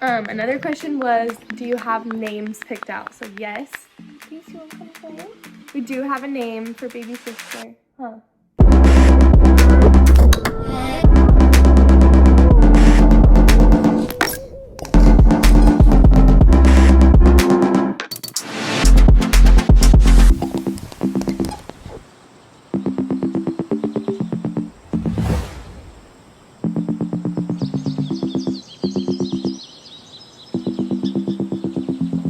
Another question was, do you have names picked out? So yes. Please, you want to come play? We do have a name for baby sister. Huh.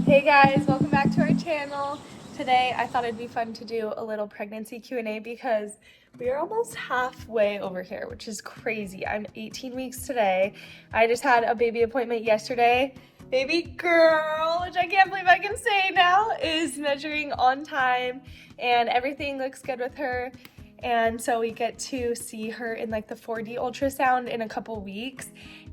Hey guys, welcome back to our channel. Today I thought it'd be fun to do a little pregnancy Q&A because we are almost halfway over here, which is crazy. I'm 18 weeks today. I just had a baby appointment yesterday. Baby girl, which I can't believe I can say now, is measuring on time and everything looks good with her. And so we get to see her in like the 4D ultrasound in a couple weeks.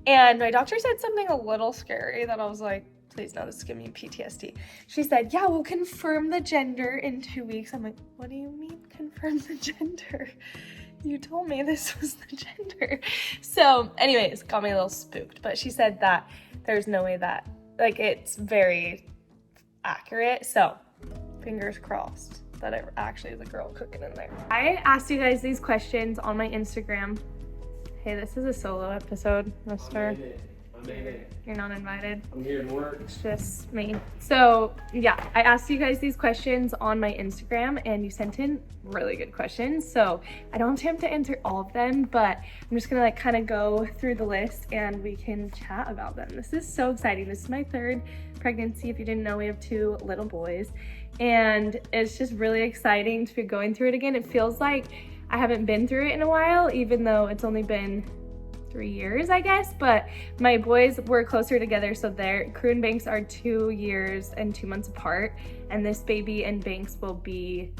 And my doctor said something a little scary that I was like, please no, this is giving me PTSD. She said, yeah, we'll confirm the gender in 2 weeks. I'm like, what do you mean confirm the gender? You told me this was the gender. So anyways, got me a little spooked. But she said that there's no way that, like, it's very accurate. So fingers crossed that it actually is a girl cooking in there. I asked you guys these questions on my Instagram. Hey, this is a solo episode, mister. You're not invited. I'm here to work. It's just me. So yeah, I asked you guys these questions on my Instagram and you sent in really good questions. So I don't have time to answer all of them, but I'm just gonna like kind of go through the list and we can chat about them. This is so exciting. This is my third pregnancy. If you didn't know, we have 2 little boys and it's just really exciting to be going through it again. It feels like I haven't been through it in a while, even though it's only been 3 years, I guess, but my boys were closer together, so Crew and Banks are 2 years and 2 months apart, and this baby and Banks will be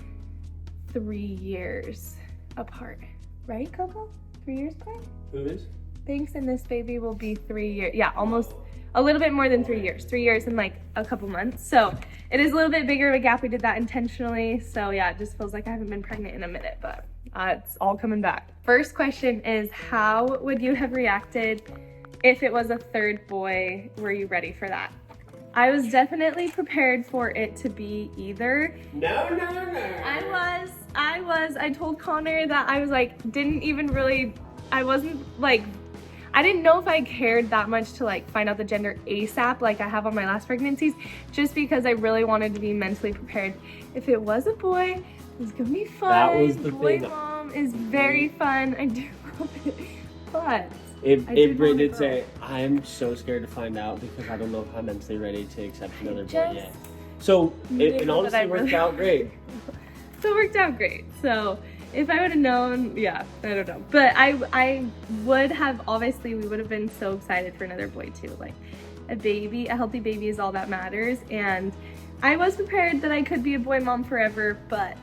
3 years apart, right, Coco? 3 years apart? Who is? Banks and this baby will be 3 years, yeah, almost a little bit more than 3 years, 3 years and like a couple months, so it is a little bit bigger of a gap. We did that intentionally, so yeah, it just feels like I haven't been pregnant in a minute, but it's all coming back. First question is, how would you have reacted if it was a 3rd boy? Were you ready for that? I was definitely prepared for it to be either. No. I told Connor that I was like, I didn't know if I cared that much to like find out the gender ASAP like I have on my last pregnancies, just because I really wanted to be mentally prepared. If it was a boy, it's gonna be fun. That was the Boy thing. mom is very fun. I do love it. But If Bray did say, I'm so scared to find out because I don't know if I'm mentally ready to accept another boy yet. So it honestly worked out great. So it worked out great. So if I would have known, yeah, I don't know. But I would have, obviously we would have been so excited for another boy too. Like a healthy baby is all that matters. And I was prepared that I could be a boy mom forever, but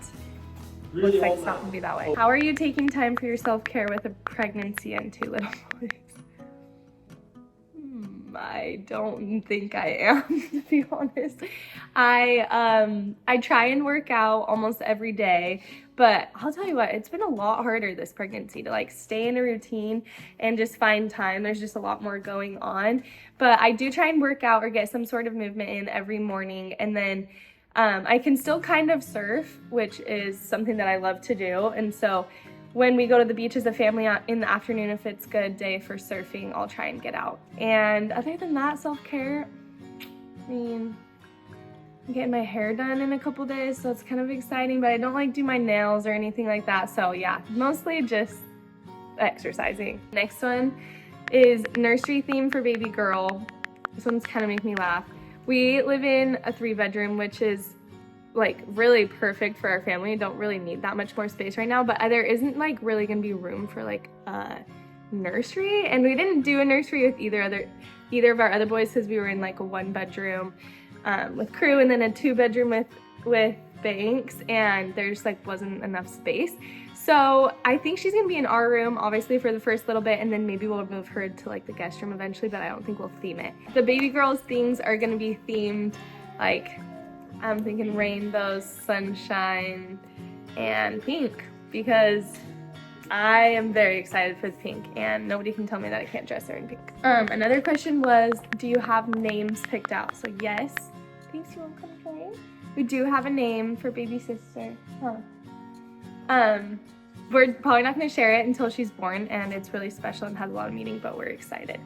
Really looks like it's not gonna be that way. How are you taking time for your self-care with a pregnancy and 2 little boys? I don't think I am, to be honest. I try and work out almost every day, but I'll tell you what, it's been a lot harder this pregnancy to like stay in a routine and just find time. There's just a lot more going on, but I do try and work out or get some sort of movement in every morning, and then I can still kind of surf, which is something that I love to do. And so when we go to the beach as a family in the afternoon, if it's a good day for surfing, I'll try and get out. And other than that, self-care, I mean, I'm getting my hair done in a couple days, so it's kind of exciting, but I don't like do my nails or anything like that. So yeah, mostly just exercising. Next one is nursery theme for baby girl. This one's kind of making me laugh. We live in a 3-bedroom, which is like really perfect for our family. Don't really need that much more space right now, but there isn't like really gonna be room for like a nursery, and we didn't do a nursery with either of our other boys because we were in like a 1-bedroom with Crew and then a 2-bedroom with Banks, and there just like wasn't enough space. So I think she's gonna be in our room, obviously, for the first little bit, and then maybe we'll move her to like the guest room eventually, but I don't think we'll theme it. The baby girl's things are gonna be themed, like, I'm thinking rainbows, sunshine, and pink, because I am very excited for the pink, and nobody can tell me that I can't dress her in pink. Another question was, do you have names picked out? So yes. Thanks, you want to come join? We do have a name for baby sister. We're probably not going to share it until she's born, and it's really special and has a lot of meaning, but we're excited.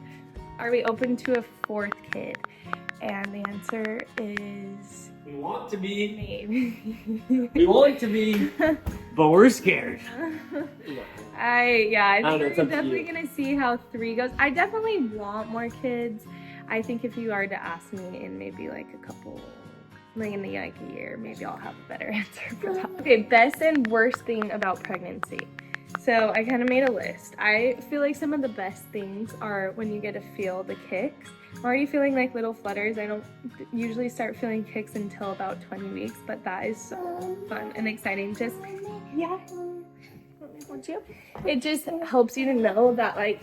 Are we open to a fourth kid? And the answer is... We want to be. Maybe. We want to be, but we're scared. I think we're It's definitely going to see how 3 goes. I definitely want more kids. I think if you are to ask me in maybe like a couple... maybe like a year, maybe I'll have a better answer for that. Okay, best and worst thing about pregnancy. So I kind of made a list. I feel like some of the best things are when you get to feel the kicks. I'm already feeling like little flutters. I don't usually start feeling kicks until about 20 weeks, but that is so fun and exciting. Just, yeah, want you? It just helps you to know that like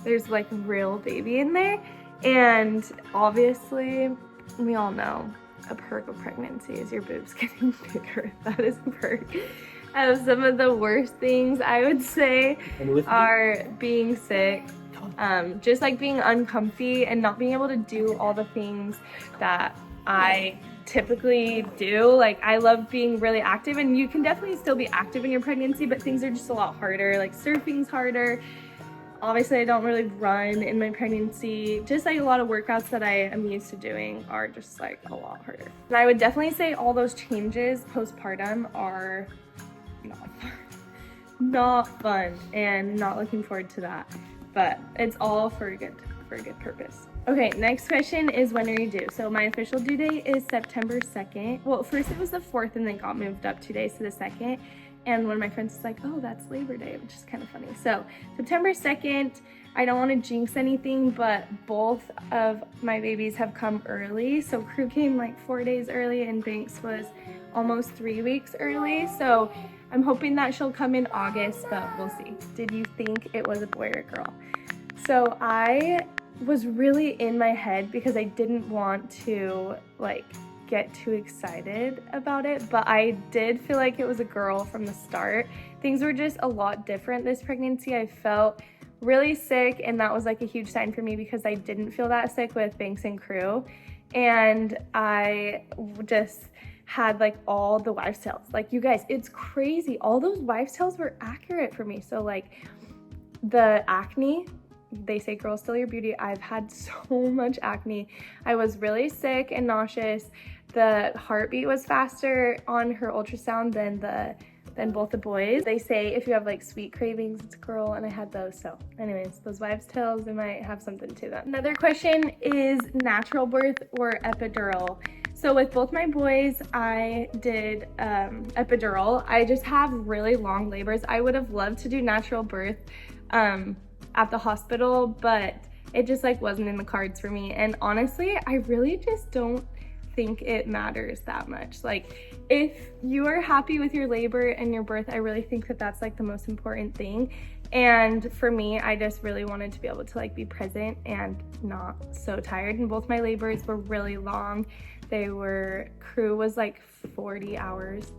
there's like a real baby in there. And obviously, we all know a perk of pregnancy is your boobs getting bigger. That is a perk. Some of the worst things I would say are being sick, just like being uncomfy and not being able to do all the things that I typically do. Like I love being really active, and you can definitely still be active in your pregnancy, but things are just a lot harder. Like surfing's harder. Obviously, I don't really run in my pregnancy. Just like a lot of workouts that I am used to doing are just like a lot harder. And I would definitely say all those changes postpartum are not fun and not looking forward to that. But it's all for a good purpose. Okay, next question is when are you due? So my official due date is September 2nd. Well, first it was the 4th and then got moved up 2 days to the 2nd. And one of my friends was like, oh, that's Labor Day, which is kind of funny. So September 2nd, I don't want to jinx anything, but both of my babies have come early. So Crew came like 4 days early and Banks was almost 3 weeks early. So I'm hoping that she'll come in August, but we'll see. Did you think it was a boy or a girl? So I was really in my head because I didn't want to like get too excited about it, but I did feel like it was a girl from the start. Things were just a lot different this pregnancy. I felt really sick, and that was like a huge sign for me because I didn't feel that sick with Banks and Crew, and I just had like all the wives' tales. Like, you guys, it's crazy. All those wives' tales were accurate for me. So like the acne, they say girls still your beauty. I've had so much acne. I was really sick and nauseous. The heartbeat was faster on her ultrasound than both the boys. They say if you have like sweet cravings, it's a girl, and I had those. So anyways, those wives' tales, they might have something to them. Another question is natural birth or epidural. So with both my boys, I did epidural. I just have really long labors. I would have loved to do natural birth at the hospital, but it just like wasn't in the cards for me. And honestly, I really just don't think it matters that much. Like, if you are happy with your labor and your birth, I really think that that's like the most important thing. And for me, I just really wanted to be able to like be present and not so tired. And both my labors were really long. Crew was like 40 hours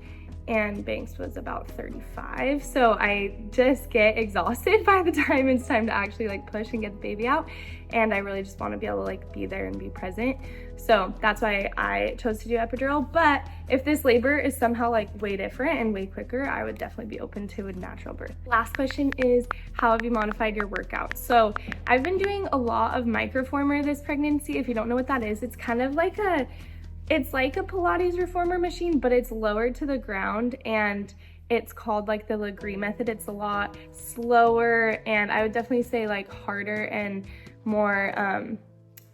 and Banks was about 35. So I just get exhausted by the time it's time to actually like push and get the baby out. And I really just want to be able to like be there and be present. So that's why I chose to do epidural. But if this labor is somehow like way different and way quicker, I would definitely be open to a natural birth. Last question is, how have you modified your workouts? So I've been doing a lot of microformer this pregnancy. If you don't know what that is, it's kind of like it's like a Pilates reformer machine, but it's lowered to the ground, and it's called like the Legree method. It's a lot slower, and I would definitely say like harder and more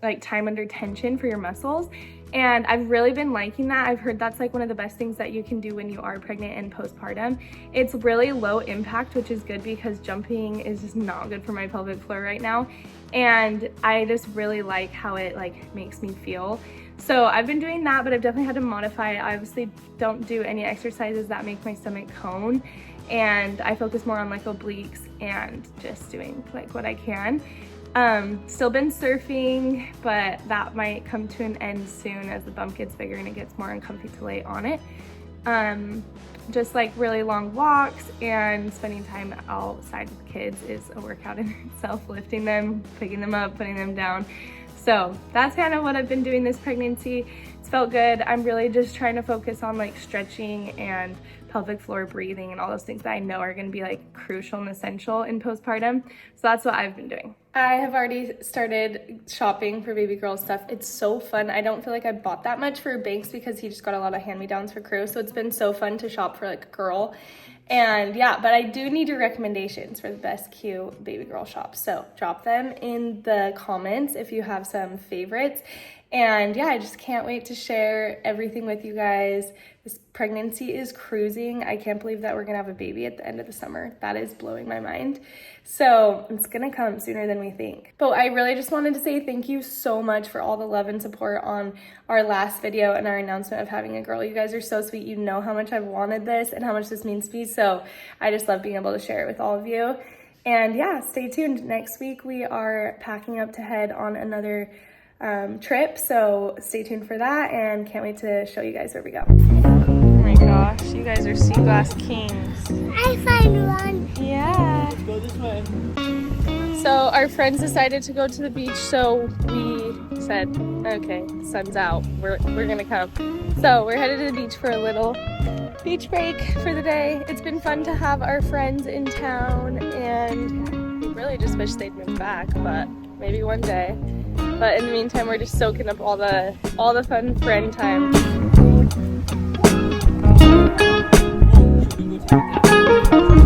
like time under tension for your muscles. And I've really been liking that. I've heard that's like one of the best things that you can do when you are pregnant and postpartum. It's really low impact, which is good because jumping is just not good for my pelvic floor right now. And I just really like how it like makes me feel. So I've been doing that, but I've definitely had to modify it. I obviously don't do any exercises that make my stomach cone, and I focus more on like obliques and just doing like what I can. Still been surfing, but that might come to an end soon as the bump gets bigger and it gets more uncomfy to lay on it. just like really long walks and spending time outside with kids is a workout in itself, lifting them, picking them up, putting them down. So that's kind of what I've been doing this pregnancy. It's felt good. I'm really just trying to focus on like stretching and pelvic floor breathing and all those things that I know are going to be like crucial and essential in postpartum. So that's what I've been doing. I have already started shopping for baby girl stuff. It's so fun. I don't feel like I bought that much for Banks because he just got a lot of hand-me-downs for Crew. So it's been so fun to shop for like a girl. And yeah, but I do need your recommendations for the best cute baby girl shops. So drop them in the comments if you have some favorites. And yeah, I just can't wait to share everything with you guys. This pregnancy is cruising. I can't believe that we're gonna have a baby at the end of the summer. That is blowing my mind. So it's gonna come sooner than we think. But I really just wanted to say thank you so much for all the love and support on our last video and our announcement of having a girl. You guys are so sweet. You know how much I've wanted this and how much this means to me. So I just love being able to share it with all of you. And yeah, stay tuned. Next week we are packing up to head on another trip, so stay tuned for that and can't wait to show you guys where we go. Oh my gosh, you guys are sea glass kings. I find one. Yeah. Let's go this way. So our friends decided to go to the beach, so we said, okay, sun's out, we're gonna come. So we're headed to the beach for a little beach break for the day. It's been fun to have our friends in town and we really just wish they'd move back, but maybe one day. But in the meantime, we're just soaking up all the fun friend time. Should we go take that?